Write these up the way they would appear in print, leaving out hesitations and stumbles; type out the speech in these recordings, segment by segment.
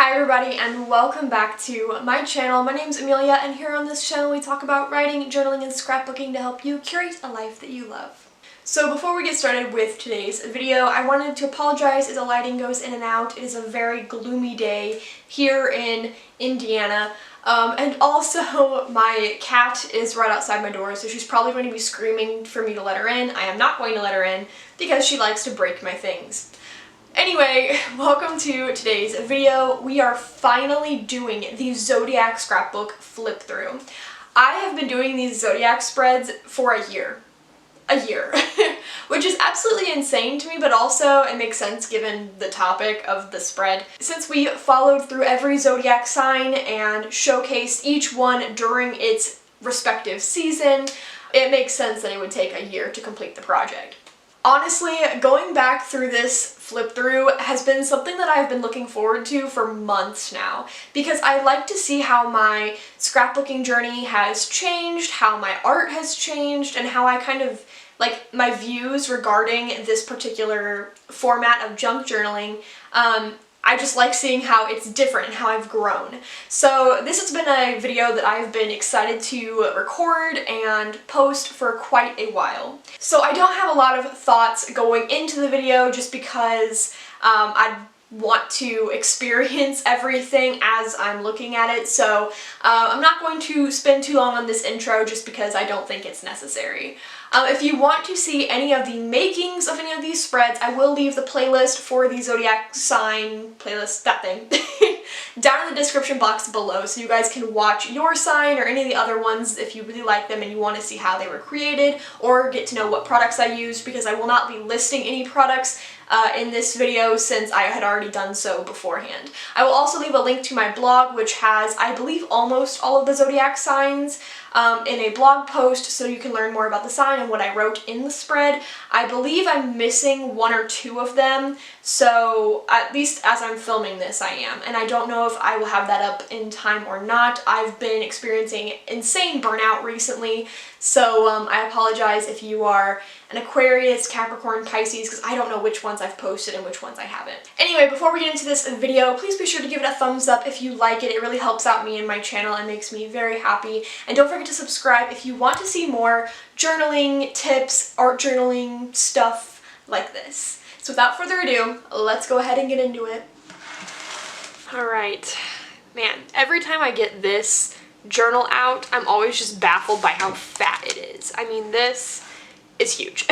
Hi everybody and welcome back to my channel. My name's Amelia and here on this channel we talk about writing, journaling, and scrapbooking to help you curate a life that you love. So before we get started with today's video, I wanted to apologize if the lighting goes in and out. It is a very gloomy day here in Indiana. And also my cat is right outside my door, so she's probably going to be screaming for me to let her in. I am not going to let her in because she likes to break my things. Anyway, welcome to today's video. We are finally doing the Zodiac Scrapbook flip through. I have been doing these Zodiac spreads for a year, which is absolutely insane to me, but also it makes sense given the topic of the spread. Since we followed through every Zodiac sign and showcased each one during its respective season, it makes sense that it would take a year to complete the project. Honestly, going back through this flip through has been something that I've been looking forward to for months now, because I like to see how my scrapbooking journey has changed, how my art has changed, and how I kind of, like, my views regarding this particular format of junk journaling. I just like seeing how it's different and how I've grown. So this has been a video that I've been excited to record and post for quite a while. So I don't have a lot of thoughts going into the video just because I want to experience everything as I'm looking at it. So I'm not going to spend too long on this intro just because I don't think it's necessary. If you want to see any of the makings of any of these spreads, I will leave the playlist for the Zodiac sign playlist, that thing, down in the description box below, so you guys can watch your sign or any of the other ones if you really like them and you want to see how they were created or get to know what products I used, because I will not be listing any products in this video since I had already done so beforehand. I will also leave a link to my blog, which has, I believe, almost all of the Zodiac signs in a blog post, so you can learn more about the sign and what I wrote in the spread. I believe I'm missing one or two of them, so at least as I'm filming this I am, and I don't know if I will have that up in time or not. I've been experiencing insane burnout recently, so I apologize if you are an Aquarius, Capricorn, Pisces, because I don't know which ones I've posted and which ones I haven't. Anyway, before we get into this video, please be sure to give it a thumbs up if you like it. It really helps out me and my channel and makes me very happy. And don't forget to subscribe if you want to see more journaling tips, art journaling stuff like this. So without further ado, let's go ahead and get into it. Alright, man, every time I get this journal out, I'm always just baffled by how fat it is. I mean, this is huge.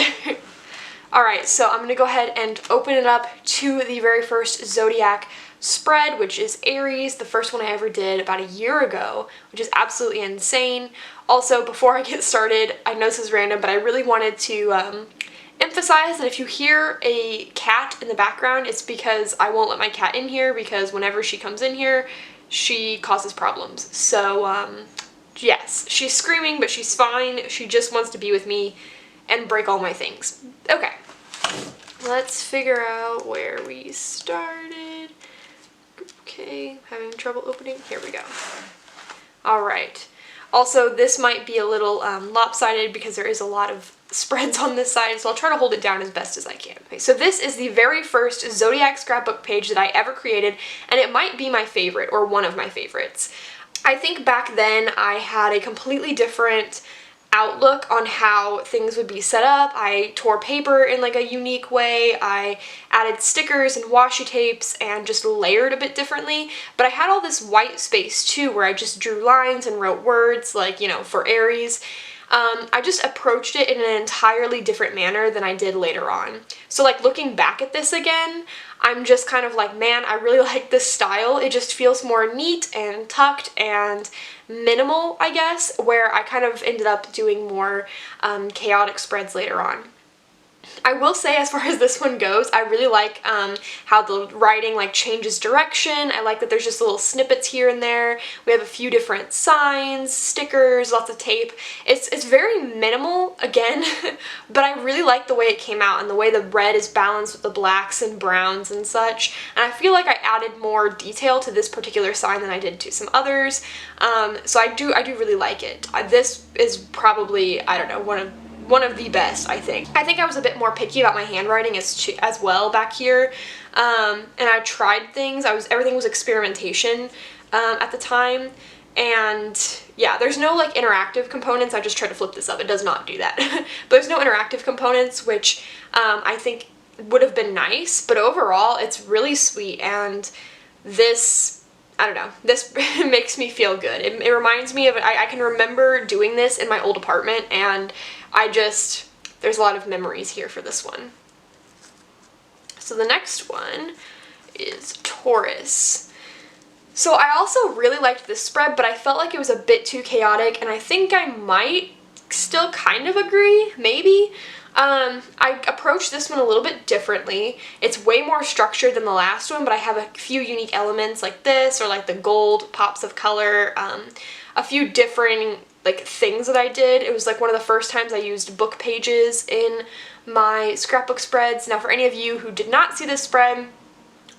Alright, so I'm going to go ahead and open it up to the very first Zodiac spread, which is Aries, the first one I ever did about a year ago, which is absolutely insane. Also, before I get started, I know this is random, but I really wanted to emphasize that if you hear a cat in the background, it's because I won't let my cat in here, because whenever she comes in here, she causes problems. So, yes, she's screaming, but she's fine. She just wants to be with me and break all my things. Okay, let's figure out where we started. Okay, having trouble opening. Here we go. Alright. Also, this might be a little lopsided because there is a lot of spreads on this side, so I'll try to hold it down as best as I can. Okay, so this is the very first Zodiac scrapbook page that I ever created, and it might be my favorite, or one of my favorites. I think back then I had a completely different outlook on how things would be set up. I tore paper in like a unique way. I added stickers and washi tapes and just layered a bit differently, but I had all this white space too where I just drew lines and wrote words, like, you know, for Aries. I just approached it in an entirely different manner than I did later on. So, like, looking back at this again, I'm just kind of like, man, I really like this style. It just feels more neat and tucked and minimal, I guess, where I kind of ended up doing more chaotic spreads later on. I will say, as far as this one goes, I really like how the writing like changes direction. I like that there's just little snippets here and there. We have a few different signs, stickers, lots of tape. It's very minimal, again, but I really like the way it came out and the way the red is balanced with the blacks and browns and such. And I feel like I added more detail to this particular sign than I did to some others. So I do really like it. This is probably, I don't know, one of one of the best, I think. I think I was a bit more picky about my handwriting as well back here, and I tried things. Everything was experimentation at the time, and yeah, there's no like interactive components. I just tried to flip this up. It does not do that. But there's no interactive components, which I think would have been nice, but overall it's really sweet, and this, I don't know, this makes me feel good. It reminds me of, I can remember doing this in my old apartment, and there's a lot of memories here for this one. So the next one is Taurus. So I also really liked this spread, but I felt like it was a bit too chaotic, and I think I might still kind of agree, maybe. I approached this one a little bit differently. It's way more structured than the last one, but I have a few unique elements like this, or like the gold pops of color, a few different like things that I did. It was like one of the first times I used book pages in my scrapbook spreads. Now for any of you who did not see this spread,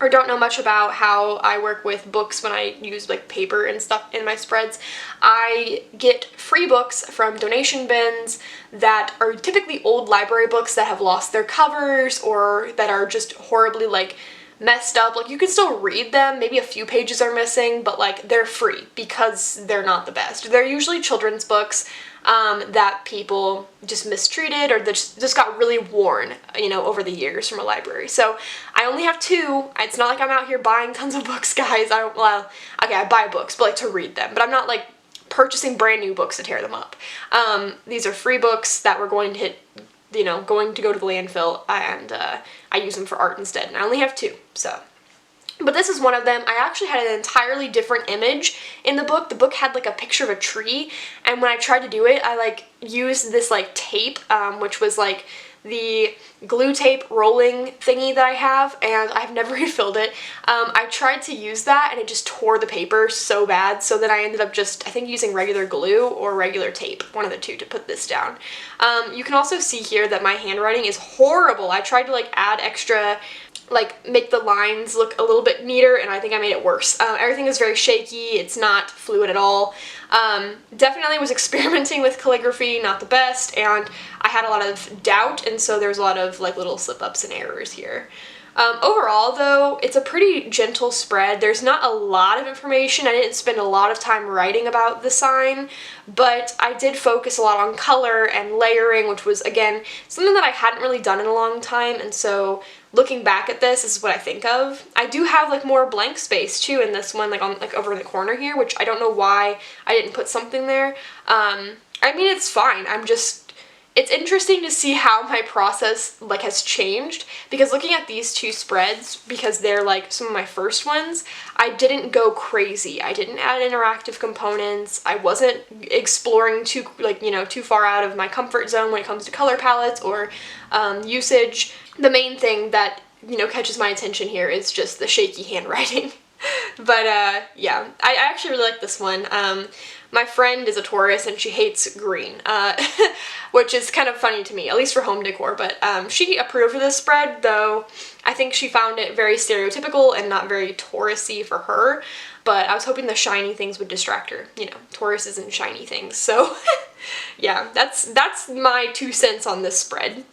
or don't know much about how I work with books when I use like paper and stuff in my spreads, I get free books from donation bins that are typically old library books that have lost their covers or that are just horribly like messed up. Like you can still read them, maybe a few pages are missing, but like they're free because they're not the best. They're usually children's books that people just mistreated or that just got really worn, you know, over the years from a library. So I only have two. It's not like I'm out here buying tons of books, guys. Well, okay, I buy books, but like to read them, but I'm not like purchasing brand new books to tear them up. These are free books that were going to hit, you know, going to go to the landfill, and I use them for art instead, and I only have two, so. But this is one of them. I actually had an entirely different image in the book. The book had like a picture of a tree, and when I tried to do it, I like used this like tape, which was like the glue tape rolling thingy that I have, and I've never refilled it. I tried to use that, and it just tore the paper so bad, so then I ended up just, I think, using regular glue or regular tape, one of the two, to put this down. You can also see here that my handwriting is horrible. I tried to like add extra, like make the lines look a little bit neater, and I think I made it worse. Everything is very shaky. It's not fluid at all. Definitely was experimenting with calligraphy, not the best, and I had a lot of doubt, and so there's a lot of like little slip-ups and errors here. Overall though, it's a pretty gentle spread. There's not a lot of information. I didn't spend a lot of time writing about the sign, but I did focus a lot on color and layering, which was, again, something that I hadn't really done in a long time, and so looking back at this is what I think of. I do have like more blank space too in this one, like on like over in the corner here, which I don't know why I didn't put something there. I mean, it's fine. It's interesting to see how my process like has changed, because looking at these two spreads, because they're like some of my first ones, I didn't go crazy. I didn't add interactive components. I wasn't exploring too, like, you know, too far out of my comfort zone when it comes to color palettes or usage. The main thing that, you know, catches my attention here is just the shaky handwriting. But yeah, I actually really like this one. My friend is a Taurus and she hates green, which is kind of funny to me, at least for home decor, but she approved of this spread, though I think she found it very stereotypical and not very Taurus-y for her, but I was hoping the shiny things would distract her. You know, Taurus isn't shiny things, so yeah, that's my 2 cents on this spread.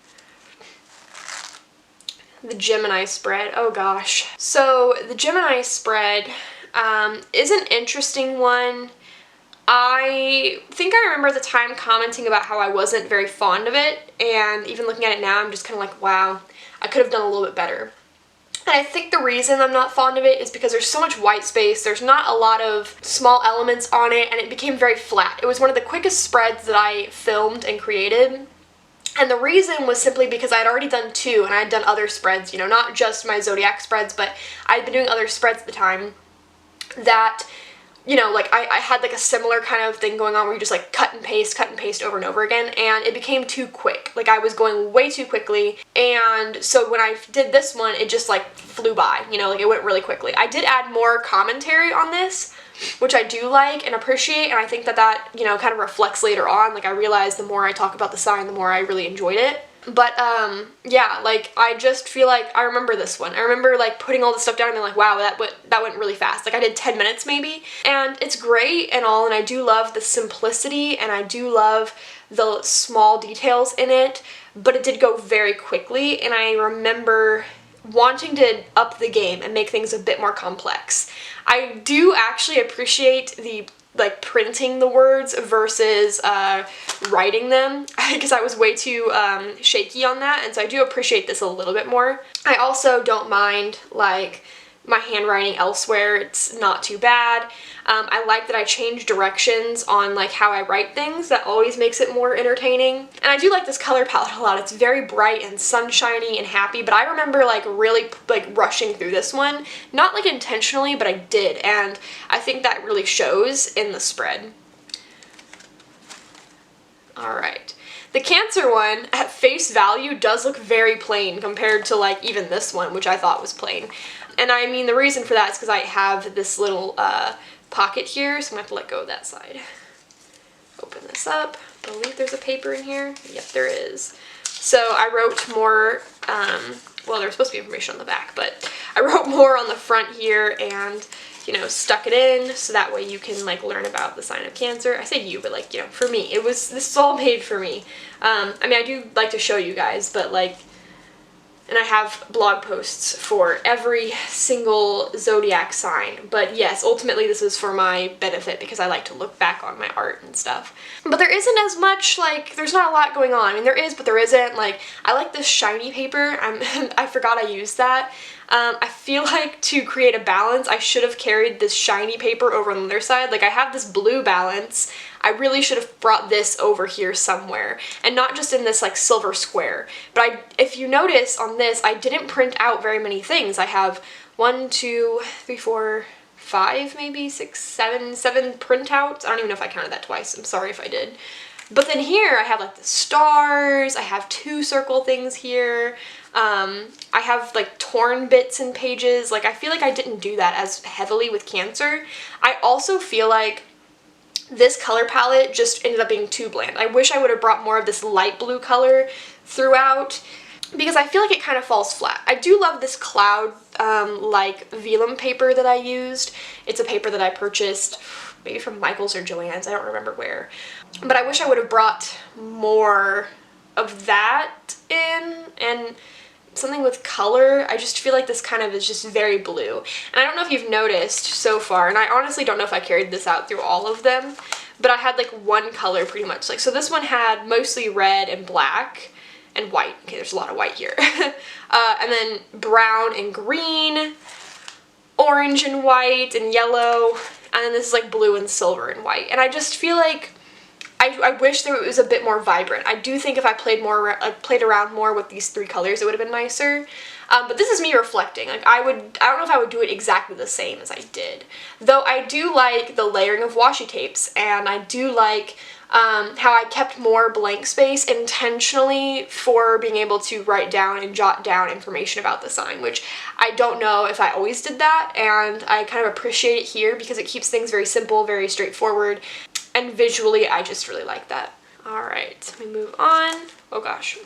The Gemini spread, oh gosh. So the Gemini spread is an interesting one. I think I remember at the time commenting about how I wasn't very fond of it, and even looking at it now, I'm just kind of like, wow, I could have done a little bit better. And I think the reason I'm not fond of it is because there's so much white space, there's not a lot of small elements on it, and it became very flat. It was one of the quickest spreads that I filmed and created. And the reason was simply because I had already done 2, and I had done other spreads, you know, not just my zodiac spreads, but I had been doing other spreads at the time that, you know, like I had like a similar kind of thing going on where you just like cut and paste over and over again, and it became too quick. Like I was going way too quickly, and so when I did this one, it just like flew by, you know, like it went really quickly. I did add more commentary on this, which I do like and appreciate, and I think that, you know, kind of reflects later on. Like I realized the more I talk about the sign, the more I really enjoyed it. But yeah, like I just feel like I remember this one. I remember like putting all this stuff down and being like, wow, that went really fast. Like I did 10 minutes maybe. And it's great and all, and I do love the simplicity and I do love the small details in it, but it did go very quickly, and I remember wanting to up the game and make things a bit more complex. I do actually appreciate the like printing the words versus writing them, because I was way too shaky on that, and so I do appreciate this a little bit more. I also don't mind like my handwriting elsewhere. It's not too bad. I like that I change directions on like how I write things. That always makes it more entertaining. And I do like this color palette a lot. It's very bright and sunshiny and happy, but I remember like really like rushing through this one. Not like intentionally, but I did, and I think that really shows in the spread. Alright. The Cancer one, at face value, does look very plain compared to like even this one, which I thought was plain. And I mean, the reason for that is because I have this little pocket here, so I'm going to have to let go of that side. Open this up. I believe there's a paper in here. Yep, there is. So I wrote more, well, there's supposed to be information on the back, but I wrote more on the front here and, you know, stuck it in so that way you can like learn about the sign of Cancer. I say you, but like, you know, for me, this is all made for me. I mean, I do like to show you guys, but like, and I have blog posts for every single zodiac sign. But yes, ultimately this is for my benefit because I like to look back on my art and stuff. But there isn't as much, like, there's not a lot going on. I mean, there is, but there isn't. Like, I like this shiny paper. I forgot I used that. I feel like to create a balance, I should have carried this shiny paper over on the other side. Like, I have this blue balance. I really should have brought this over here somewhere, and not just in this like silver square. But if you notice on this, I didn't print out very many things. I have 1, 2, 3, 4, 5, maybe 6, 7 printouts. I don't even know if I counted that twice. I'm sorry if I did. But then here I have like the stars. I have 2 circle things here. I have like torn bits and pages. Like, I feel like I didn't do that as heavily with Cancer. I also feel like this color palette just ended up being too bland. I wish I would have brought more of this light blue color throughout, because I feel like it kind of falls flat. I do love this cloud like vellum paper that I used. It's a paper that I purchased maybe from Michael's or Joann's, I don't remember where. But I wish I would have brought more of that in, and something with color. I just feel like this kind of is just very blue. And I don't know if you've noticed so far, and I honestly don't know if I carried this out through all of them, but I had like one color pretty much. Like, so this one had mostly red and black and white. Okay, there's a lot of white here. And then brown and green, orange and white and yellow, and then this is like blue and silver and white. And I just feel like I wish there was a bit more vibrant. I do think if I played around more with these 3 colors, it would have been nicer. But this is me reflecting. Like, I don't know if I would do it exactly the same as I did. Though I do like the layering of washi tapes, and I do like how I kept more blank space intentionally for being able to write down and jot down information about the sign, which I don't know if I always did that, and I kind of appreciate it here because it keeps things very simple, very straightforward. And visually, I just really like that. Alright, let me move on. Oh gosh.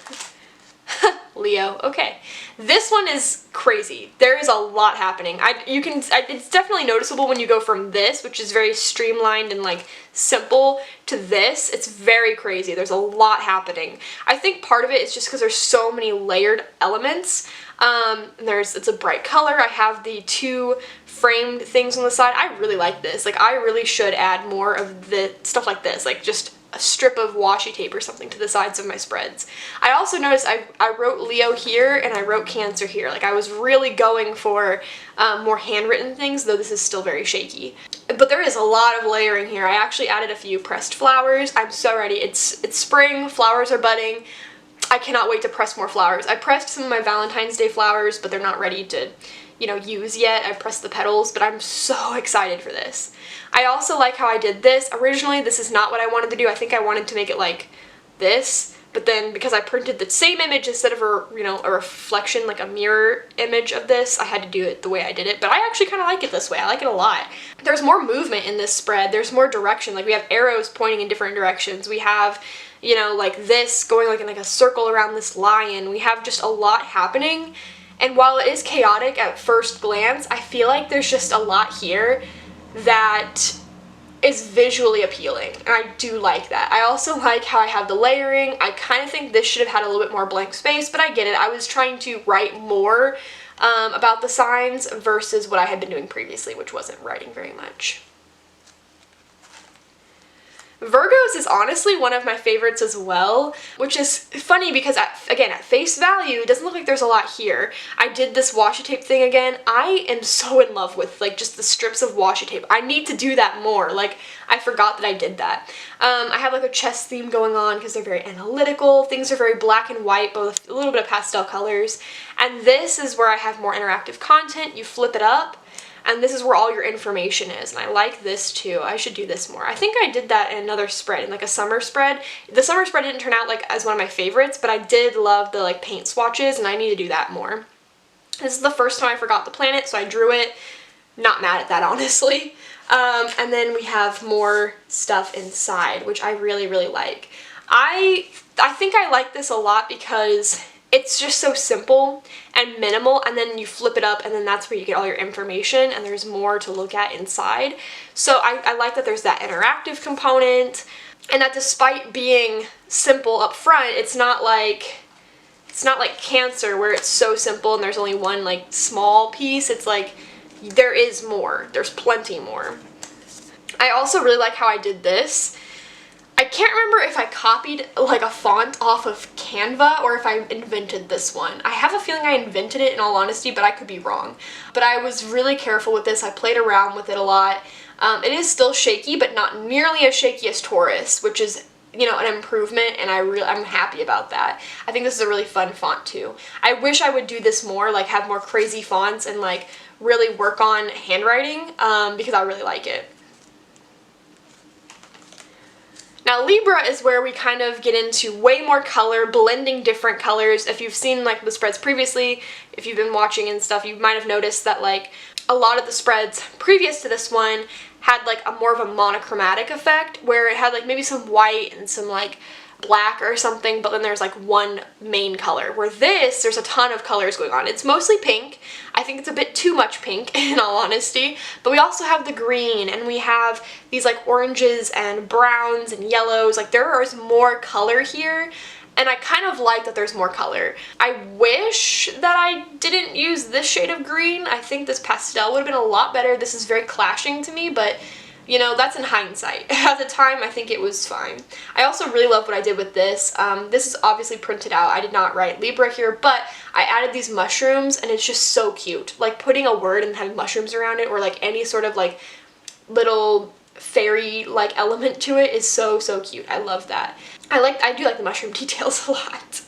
Leo. Okay. This one is crazy. There is a lot happening. It's definitely noticeable when you go from this, which is very streamlined and like simple, to this. It's very crazy. There's a lot happening. I think part of it is just because there's so many layered elements. It's a bright color. I have the 2 framed things on the side. I really like this. Like, I really should add more of the stuff like this, like just a strip of washi tape or something to the sides of my spreads. I also noticed I wrote Leo here and I wrote Cancer here. Like, I was really going for more handwritten things, though this is still very shaky. But there is a lot of layering here. I actually added a few pressed flowers. I'm so ready. It's spring, flowers are budding. I cannot wait to press more flowers. I pressed some of my Valentine's Day flowers, but they're not ready to, you know, use yet. I pressed the petals, but I'm so excited for this. I also like how I did this. Originally, this is not what I wanted to do. I think I wanted to make it like this, but then because I printed the same image instead of a reflection, like a mirror image of this, I had to do it the way I did it. But I actually kind of like it this way. I like it a lot. There's more movement in this spread. There's more direction. Like, we have arrows pointing in different directions. We have, you know, like this going like in like a circle around this lion. We have just a lot happening. And while it is chaotic at first glance, I feel like there's just a lot here that is visually appealing, and I do like that. I also like how I have the layering. I kind of think this should have had a little bit more blank space, but I get it. I was trying to write more about the signs versus what I had been doing previously, which wasn't writing very much. Virgos is honestly one of my favorites as well, which is funny because again, at face value, it doesn't look like there's a lot here. I did this washi tape thing again. I am so in love with like just the strips of washi tape. I need to do that more. Like, I forgot that I did that. I have like a chess theme going on because they're very analytical. Things are very black and white, but with a little bit of pastel colors. And this is where I have more interactive content. You flip it up, and this is where all your information is, and I like this too. I should do this more. I think I did that in another spread, in like a summer spread. The summer spread didn't turn out like as one of my favorites, but I did love the like paint swatches, and I need to do that more. This is the first time I forgot the planet, so I drew it. Not mad at that, honestly. And then we have more stuff inside, which I really, really like. I think I like this a lot because it's just so simple and minimal, and then you flip it up and then that's where you get all your information, and there's more to look at inside. So I like that there's that interactive component, and that despite being simple up front, it's not like Cancer where it's so simple and there's only one like small piece. It's like there is more. There's plenty more. I also really like how I did this. I can't remember if I copied like a font off of Canva or if I invented this one. I have a feeling I invented it in all honesty, but I could be wrong. But I was really careful with this. I played around with it a lot. It is still shaky, but not nearly as shaky as Taurus, which is, you know, an improvement, and I'm happy about that. I think this is a really fun font too. I wish I would do this more, like have more crazy fonts and like really work on handwriting because I really like it. Now Libra is where we kind of get into way more color, blending different colors. If you've seen like the spreads previously, if you've been watching and stuff, you might have noticed that like a lot of the spreads previous to this one had like a more of a monochromatic effect where it had like maybe some white and some like black or something, but then there's like one main color. Where this, there's a ton of colors going on. It's mostly pink. I think it's a bit too much pink in all honesty, but we also have the green, and we have these like oranges and browns and yellows. Like there is more color here, and I kind of like that there's more color. I wish that I didn't use this shade of green. I think this pastel would have been a lot better. This is very clashing to me, but you know, that's in hindsight. At the time, I think it was fine. I also really love what I did with this. This is obviously printed out. I did not write Libra here, but I added these mushrooms, and it's just so cute. Like putting a word and having mushrooms around it, or like any sort of like little fairy-like element to it is so, so cute. I love that. I do like the mushroom details a lot.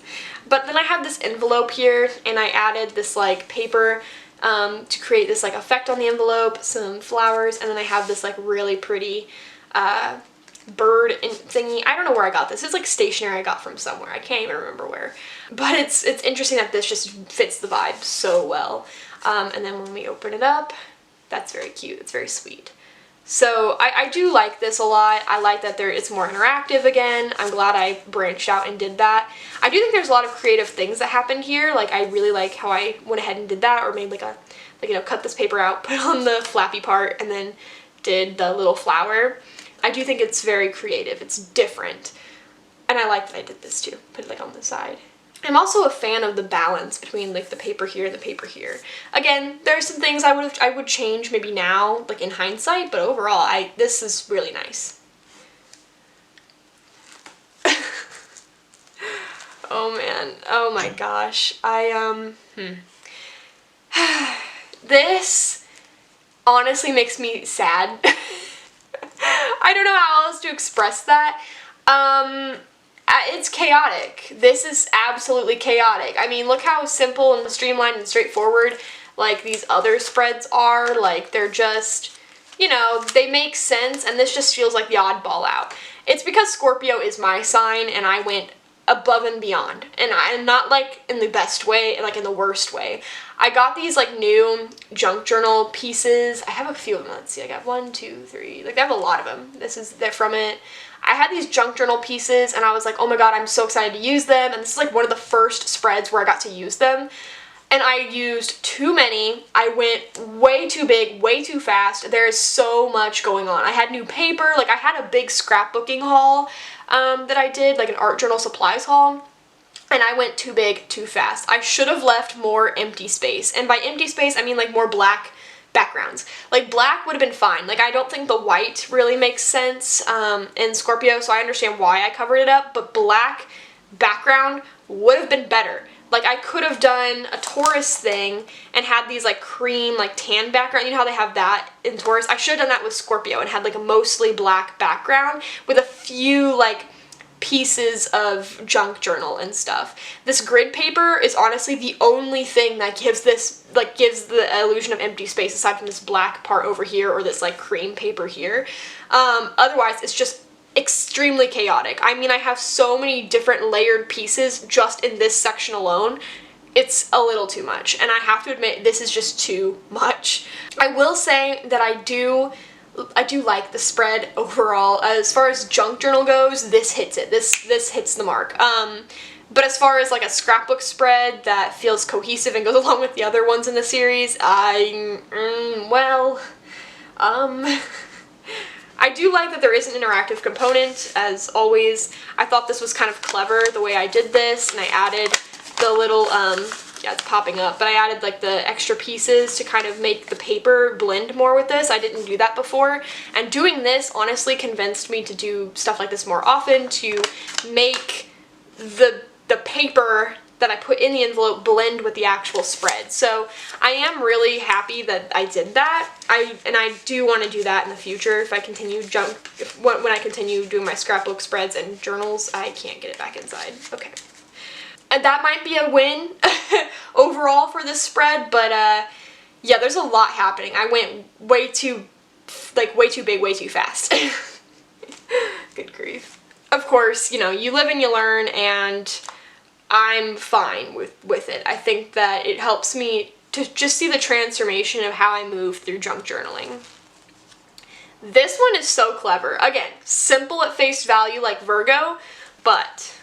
But then I have this envelope here, and I added this like paper to create this like effect on the envelope, some flowers, and then I have this like really pretty bird thingy. I don't know where I got this. It's like stationery I got from somewhere. I can't even remember where. But it's interesting that this just fits the vibe so well. And then when we open it up, that's very cute. It's very sweet. So I do like this a lot. I like that it's more interactive again. I'm glad I branched out and did that. I do think there's a lot of creative things that happened here. Like I really like how I went ahead and did that, or made like you know, cut this paper out, put on the flappy part, and then did the little flower. I do think it's very creative. It's different. And I like that I did this too. Put it like on the side. I'm also a fan of the balance between like the paper here and the paper here. Again, there are some things I would change maybe now, like in hindsight, but overall, this is really nice. Oh man, oh my gosh. This honestly makes me sad. I don't know how else to express that. It's chaotic. This is absolutely chaotic. I mean, look how simple and streamlined and straightforward like these other spreads are. Like they're just, you know, they make sense, and this just feels like the oddball out. It's because Scorpio is my sign, and I went above and beyond, and I'm not like in the best way, like in the worst way. I got these like new junk journal pieces. I have a few of them. Let's see, I got 1, 2, 3, like I have a lot of them. They're from it. I had these junk journal pieces and I was like, oh my god, I'm so excited to use them, and this is like one of the first spreads where I got to use them. And I used too many. I went way too big, way too fast. There is so much going on. I had new paper, like I had a big scrapbooking haul that I did, like an art journal supplies haul, and I went too big, too fast. I should have left more empty space, and by empty space I mean like more black backgrounds. Like black would have been fine. Like I don't think the white really makes sense in Scorpio, so I understand why I covered it up, but black background would have been better. Like I could have done a Taurus thing and had these like cream, like tan background. You know how they have that in Taurus? I should have done that with Scorpio and had like a mostly black background with a few like pieces of junk journal and stuff. This grid paper is honestly the only thing that gives this, like gives the illusion of empty space aside from this black part over here or this like cream paper here. Otherwise it's just extremely chaotic. I mean, I have so many different layered pieces just in this section alone. It's a little too much, and I have to admit this is just too much. I will say that I do like the spread overall. As far as junk journal goes, this hits it. This hits the mark. But as far as like a scrapbook spread that feels cohesive and goes along with the other ones in the series, I do like that there is an interactive component, as always. I thought this was kind of clever the way I did this, and I added the little, yeah, it's popping up, but I added like the extra pieces to kind of make the paper blend more with this. I didn't do that before, and doing this honestly convinced me to do stuff like this more often, to make the paper that I put in the envelope blend with the actual spread. So I am really happy that I did that. And I do want to do that in the future if I continue when I continue doing my scrapbook spreads and journals. I can't get it back inside. Okay. And that might be a win overall for this spread, but yeah, there's a lot happening. I went way too big, way too fast. Good grief. Of course, you know, you live and you learn, and I'm fine with it. I think that it helps me to just see the transformation of how I move through junk journaling. This one is so clever. Again, simple at face value like Virgo, but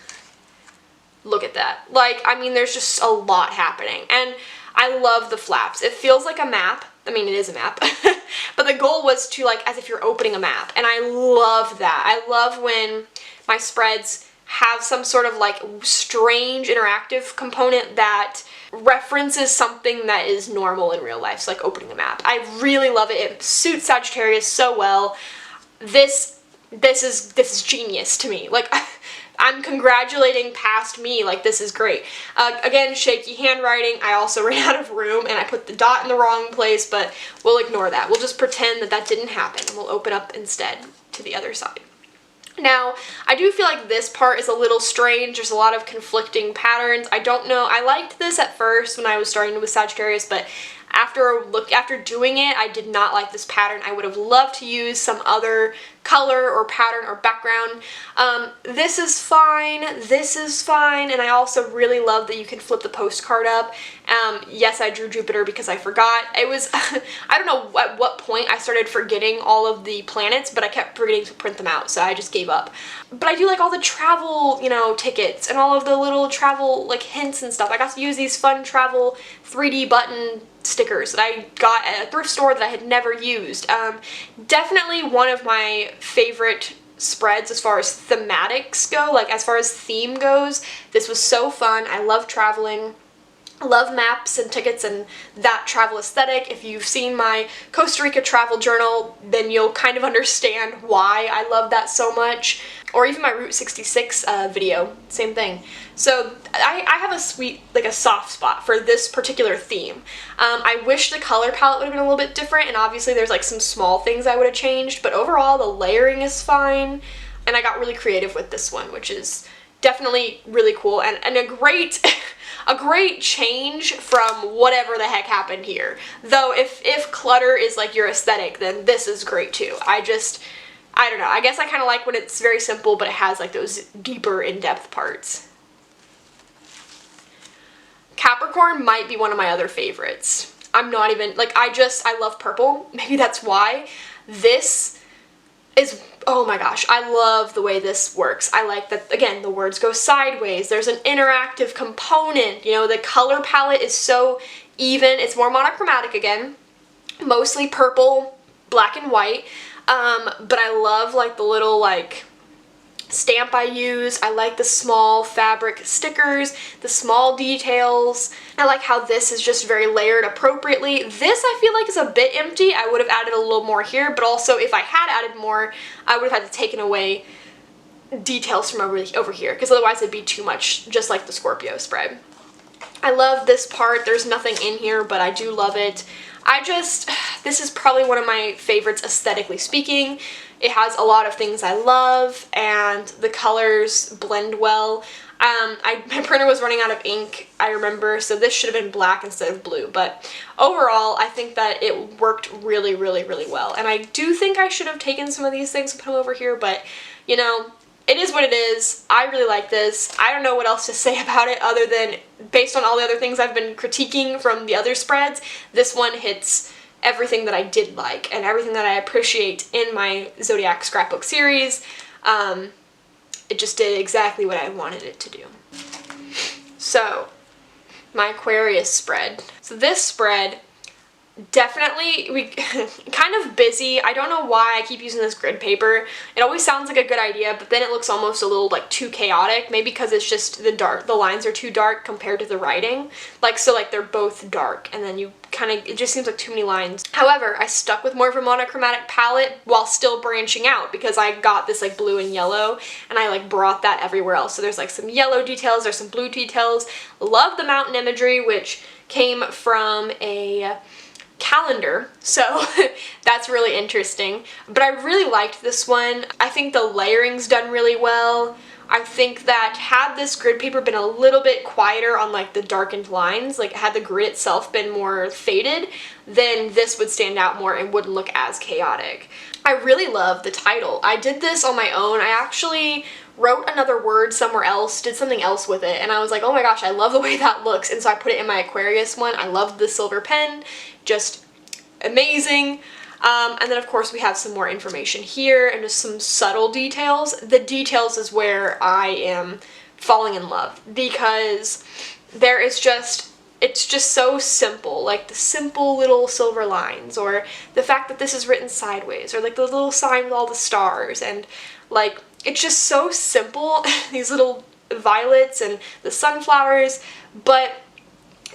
look at that. Like, I mean, there's just a lot happening, and I love the flaps. It feels like a map. I mean, it is a map, but the goal was to, like, as if you're opening a map, and I love that. I love when my spreads have some sort of like strange interactive component that references something that is normal in real life, so like opening a map. I really love it. It suits Sagittarius so well. This is genius to me. Like, I'm congratulating past me, like this is great. Again, shaky handwriting. I also ran out of room and I put the dot in the wrong place, but we'll ignore that. We'll just pretend that that didn't happen. We'll open up instead to the other side. Now, I do feel like this part is a little strange. There's a lot of conflicting patterns. I don't know. I liked this at first when I was starting with Sagittarius, but after doing it, I did not like this pattern. I would have loved to use some other color or pattern or background. This is fine, and I also really love that you can flip the postcard up. Yes, I drew Jupiter because I forgot. It was, I don't know at what point I started forgetting all of the planets, but I kept forgetting to print them out, so I just gave up. But I do like all the travel, you know, tickets and all of the little travel, like, hints and stuff. I got to use these fun travel 3D button stickers that I got at a thrift store that I had never used. Definitely one of my favorite spreads as far as thematics go, like as far as theme goes. This was so fun. I love traveling. I love maps and tickets and that travel aesthetic. If you've seen my Costa Rica travel journal, then you'll kind of understand why I love that so much. Or even my Route 66 video, same thing. So I have a sweet, like a soft spot for this particular theme. I wish the color palette would have been a little bit different, and obviously there's like some small things I would have changed, but overall the layering is fine, and I got really creative with this one, which is definitely really cool, and a great a great change from whatever the heck happened here. Though if clutter is like your aesthetic, then this is great too. I don't know, I guess I kind of like when it's very simple, but it has like those deeper in-depth parts. Capricorn might be one of my other favorites. I'm not even, like, I love purple. Maybe that's why. This is, oh my gosh, I love the way this works. I like that, again, the words go sideways. There's an interactive component. You know, the color palette is so even. It's more monochromatic again. Mostly purple, black and white. But I love, like, the little, like, stamp I use. I like the small fabric stickers, the small details. I like how this is just very layered appropriately. This I feel like is a bit empty. I would have added a little more here, but also if I had added more, I would have had to taken away details from over here, because otherwise it'd be too much, just like the Scorpio spread. I love this part. There's nothing in here, but I do love it. This is probably one of my favorites aesthetically speaking. It has a lot of things I love, and the colors blend well. My printer was running out of ink, I remember, so this should have been black instead of blue, but overall, I think that it worked really, really, really well. And I do think I should have taken some of these things and put them over here, but, you know, it is what it is. I really like this. I don't know what else to say about it other than, based on all the other things I've been critiquing from the other spreads, this one hits everything that I did like and everything that I appreciate in my Zodiac Scrapbook series. It just did exactly what I wanted it to do. So, my Aquarius spread. So this spread, definitely, kind of busy. I don't know why I keep using this grid paper. It always sounds like a good idea, but then it looks almost a little like too chaotic. Maybe because it's just the lines are too dark compared to the writing. Like, so like they're both dark, and then you kind of, it just seems like too many lines. However, I stuck with more of a monochromatic palette while still branching out, because I got this like blue and yellow, and I like brought that everywhere else. So there's like some yellow details, there's some blue details. Love the mountain imagery, which came from a calendar, so that's really interesting. But I really liked this one. I think the layering's done really well. I think that had this grid paper been a little bit quieter on like the darkened lines, like had the grid itself been more faded, then this would stand out more and wouldn't look as chaotic. I really love the title. I did this on my own. I actually wrote another word somewhere else, did something else with it, and I was like, oh my gosh, I love the way that looks, and so I put it in my Aquarius one. I love the silver pen, just amazing. And then of course we have some more information here and just some subtle details. The details is where I am falling in love, because there is just, it's just so simple, like the simple little silver lines, or the fact that this is written sideways, or like the little sign with all the stars, and like it's just so simple, these little violets and the sunflowers, but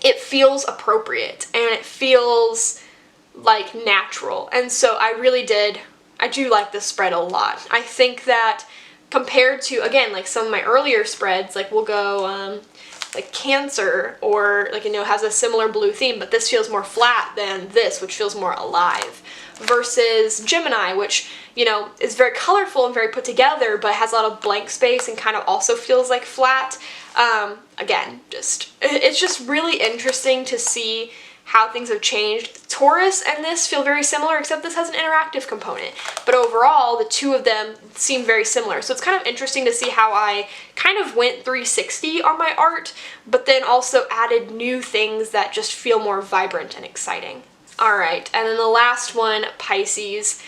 it feels appropriate and it feels like natural. And so I do like this spread a lot. I think that compared to, again, like some of my earlier spreads, like we'll go like Cancer, or like, you know, has a similar blue theme, but this feels more flat than this, which feels more alive, versus Gemini, which, you know, is very colorful and very put together, but has a lot of blank space and kind of also feels like flat. Again, it's just really interesting to see how things have changed. Taurus and this feel very similar, except this has an interactive component. But overall, the two of them seem very similar. So it's kind of interesting to see how I kind of went 360 on my art, but then also added new things that just feel more vibrant and exciting. Alright, and then the last one, Pisces.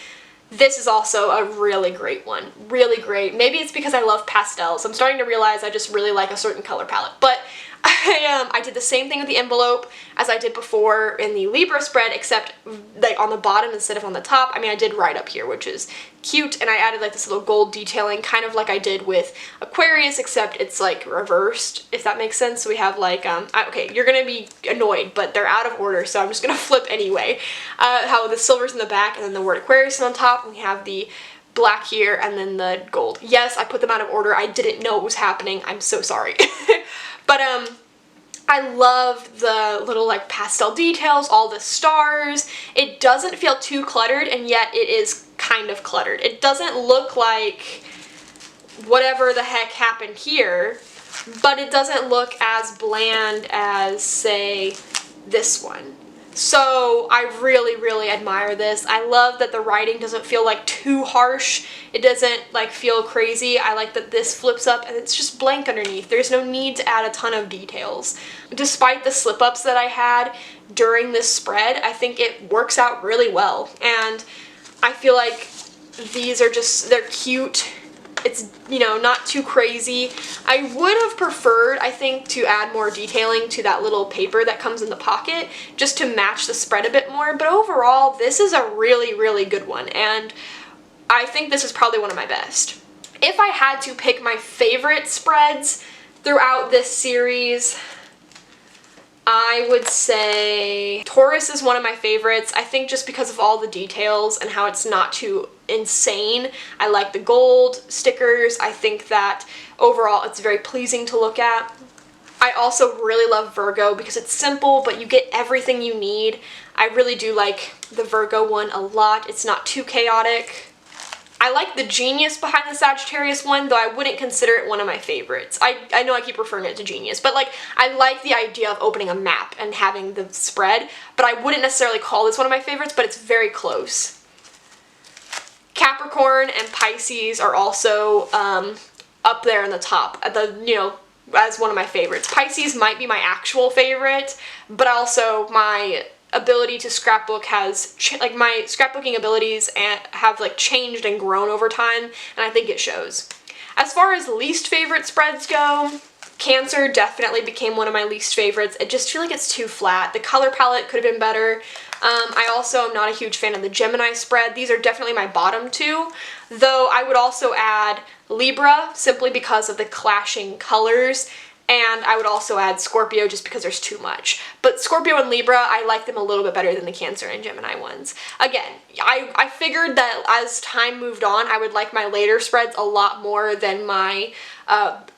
This is also a really great one. Really great. Maybe it's because I love pastels. I'm starting to realize I just really like a certain color palette. But I did the same thing with the envelope as I did before in the Libra spread, except like on the bottom instead of on the top. I mean, I did right up here, which is cute, and I added like this little gold detailing, kind of like I did with Aquarius, except it's like reversed, if that makes sense. So we have like, okay, you're gonna be annoyed, but they're out of order, so I'm just gonna flip anyway. How the silver's in the back, and then the word Aquarius is on top, and we have the black here, and then the gold. Yes, I put them out of order. I didn't know it was happening. I'm so sorry. But I love the little like pastel details, all the stars. It doesn't feel too cluttered, and yet it is kind of cluttered. It doesn't look like whatever the heck happened here, but it doesn't look as bland as, say, this one. So I really admire this. I love that the writing doesn't feel like too harsh. It doesn't like feel crazy. I like that this flips up and it's just blank underneath. There's no need to add a ton of details. Despite the slip-ups that I had during this spread, I think it works out really well. And I feel like these are just, they're cute. It's, you know, not too crazy. I would have preferred, I think, to add more detailing to that little paper that comes in the pocket, just to match the spread a bit more, but overall, this is a really good one, and I think this is probably one of my best. If I had to pick my favorite spreads throughout this series, I would say Taurus is one of my favorites. I think just because of all the details and how it's not too insane. I like the gold stickers. I think that overall it's very pleasing to look at. I also really love Virgo because it's simple, but you get everything you need. I really do like the Virgo one a lot. It's not too chaotic. I like the genius behind the Sagittarius one, though I wouldn't consider it one of my favorites. I know I keep referring it to genius, but like I like the idea of opening a map and having the spread, but I wouldn't necessarily call this one of my favorites, but it's very close. Capricorn and Pisces are also up there in the top, at the, you know, as one of my favorites. Pisces might be my actual favorite, but also my ability to scrapbook has, like my scrapbooking abilities have like changed and grown over time, and I think it shows. As far as least favorite spreads go, Cancer definitely became one of my least favorites. I just feel like it's too flat. The color palette could have been better. I also am not a huge fan of the Gemini spread. These are definitely my bottom two, though I would also add Libra simply because of the clashing colors. And I would also add Scorpio just because there's too much. But Scorpio and Libra, I like them a little bit better than the Cancer and Gemini ones. Again, I figured that as time moved on, I would like my later spreads a lot more than my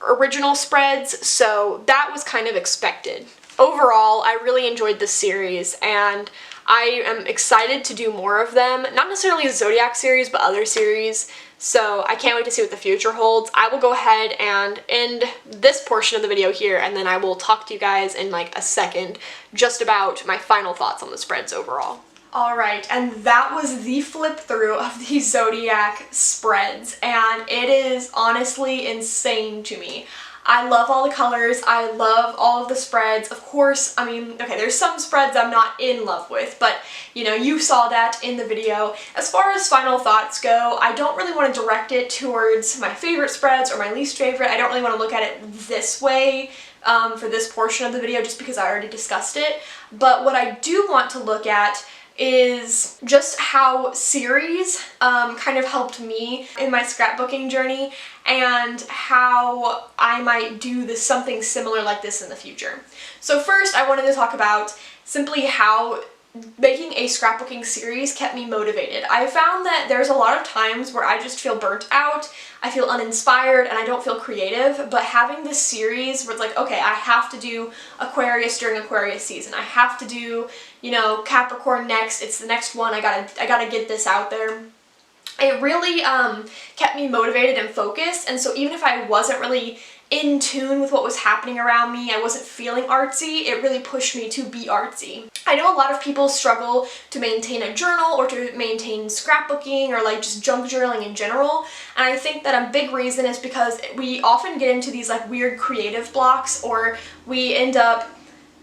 original spreads, so that was kind of expected. Overall, I really enjoyed this series, and I am excited to do more of them. Not necessarily a Zodiac series, but other series. So I can't wait to see what the future holds. I will go ahead and end this portion of the video here, and then I will talk to you guys in like a second just about my final thoughts on the spreads overall. Alright, and that was the flip through of the Zodiac spreads, and it is honestly insane to me. I love all the colors, I love all of the spreads. Of course, I mean, okay, there's some spreads I'm not in love with, but you know, you saw that in the video. As far as final thoughts go, I don't really want to direct it towards my favorite spreads or my least favorite. I don't really want to look at it this way for this portion of the video just because I already discussed it. But what I do want to look at is just how series kind of helped me in my scrapbooking journey, and how I might do something similar like this in the future. So first, I wanted to talk about simply how making a scrapbooking series kept me motivated. I found that there's a lot of times where I just feel burnt out, I feel uninspired, and I don't feel creative, but having this series where it's like, okay, I have to do Aquarius during Aquarius season, I have to do, you know, Capricorn next, it's the next one, I gotta get this out there. It really kept me motivated and focused, and so even if I wasn't really in tune with what was happening around me, I wasn't feeling artsy, it really pushed me to be artsy. I know a lot of people struggle to maintain a journal or to maintain scrapbooking or like just junk journaling in general, and I think that a big reason is because we often get into these like weird creative blocks, or we end up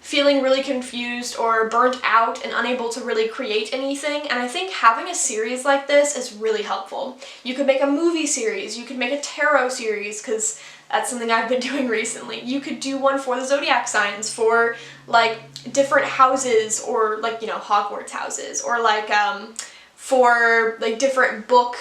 feeling really confused or burnt out and unable to really create anything, and I think having a series like this is really helpful. You could make a movie series, you could make a tarot series, because that's something I've been doing recently. You could do one for the zodiac signs, for like different houses, or like, you know, Hogwarts houses, or like for like different book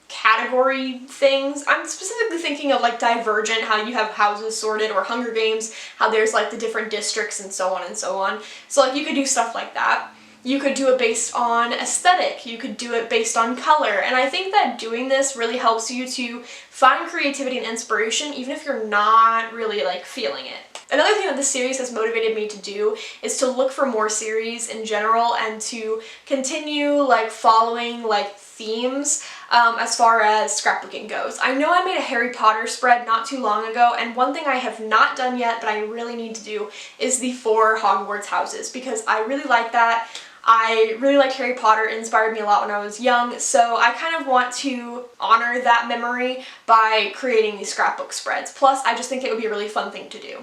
category things. I'm specifically thinking of like Divergent, how you have houses sorted, or Hunger Games, how there's like the different districts and so on and so on. So like you could do stuff like that. You could do it based on aesthetic, you could do it based on color, and I think that doing this really helps you to find creativity and inspiration even if you're not really like feeling it. Another thing that this series has motivated me to do is to look for more series in general and to continue like following like themes as far as scrapbooking goes. I know I made a Harry Potter spread not too long ago, and one thing I have not done yet but I really need to do is the 4 Hogwarts houses, because I really like that. I really like Harry Potter, it inspired me a lot when I was young, so I kind of want to honor that memory by creating these scrapbook spreads. Plus, I just think it would be a really fun thing to do.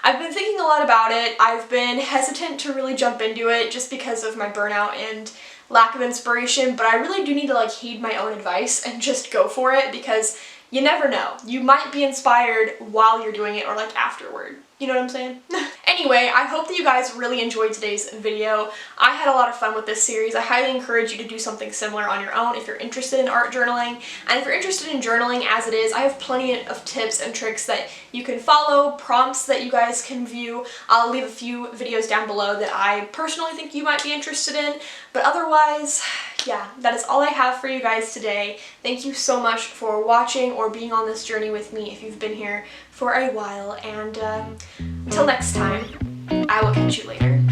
I've been thinking a lot about it. I've been hesitant to really jump into it just because of my burnout and lack of inspiration, but I really do need to like heed my own advice and just go for it, because you never know. You might be inspired while you're doing it or like afterward. You know what I'm saying? Anyway, I hope that you guys really enjoyed today's video. I had a lot of fun with this series. I highly encourage you to do something similar on your own if you're interested in art journaling. And if you're interested in journaling as it is, I have plenty of tips and tricks that you can follow, prompts that you guys can view. I'll leave a few videos down below that I personally think you might be interested in. But otherwise, yeah, that is all I have for you guys today. Thank you so much for watching or being on this journey with me if you've been here for a while, and until next time, I will catch you later.